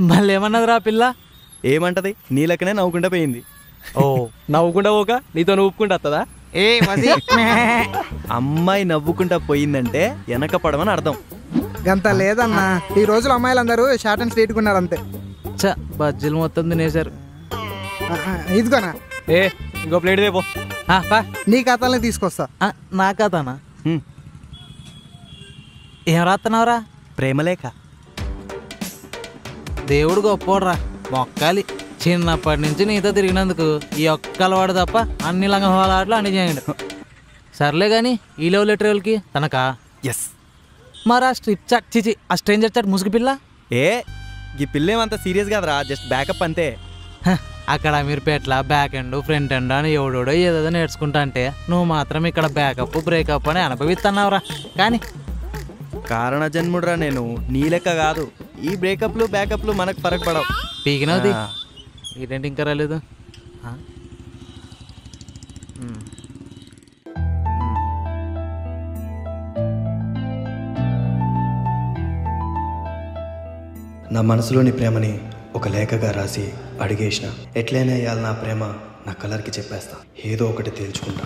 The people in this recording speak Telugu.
మళ్ళీ ఏమన్నదిరా పిల్ల? ఏమంటది? నీ లెక్కనే నవ్వుకుంటా పోయింది. ఓ నవ్వుకుంటా పోక నీతో నవ్వుకుంటా వస్తుందా? అమ్మాయి నవ్వుకుంటా పోయిందంటే వెనక పడమని అర్థం. గంత లేదన్నా, ఈ రోజులు అమ్మాయిలందరూ షార్ట్ అండ్ స్ట్రీట్ ఉన్నారు అంతే. చ బజ్జీలు మొత్తం తినేశారు. ఇదిగోనా ఏ ఇంకో ప్లేట్ దేపో. నీ ఖాతాలని తీసుకొస్తా. నా కథనా? ఏం రాస్తున్నావురా? ప్రేమలేఖ. దేవుడు గొప్పోడ్రా, మొక్కాలి. చిన్నప్పటి నుంచి నీతో తిరిగినందుకు ఈ ఒక్క అలవాడు తప్ప అన్ని లంగహోలాట్లు అన్ని చేయండి. సర్లే కానీ ఈ లవ్ లెటర్ ఎవరికి? తనకా? ఎస్. మరి ఆ స్ట్రిప్ చాట్ చిచి ఆ స్ట్రేంజర్ చాట్ ముసుగు పిల్ల? ఈ పిల్లేమంత సీరియస్ కాదురా, జస్ట్ బ్యాకప్ అంతే. అక్కడ మీరు పెట్ల బ్యాక్ ఎండ్ ఫ్రంట్ ఎండ్ అని ఎవడోడో ఏదో నేర్చుకుంటా అంటే నువ్వు మాత్రం ఇక్కడ బ్యాకప్ బ్రేకప్ అని అనుభవిస్తున్నావురా. కానీ కారణ జన్ముడురా నేను, నీ లెక్క కాదు. ఈ బ్రేకప్లు బ్యాకప్లు మనకు ఫరక్ పడవు. పీకినవుది ఇదేంటి ఇంకా రాలేదు? నా మనసులోని ప్రేమని ఒక లేఖగా రాసి అడిగేసిన. ఎట్లయినా ఇవాళ నా ప్రేమ నా కలర్కి చెప్పేస్తా, ఏదో ఒకటి తేల్చుకుంటా.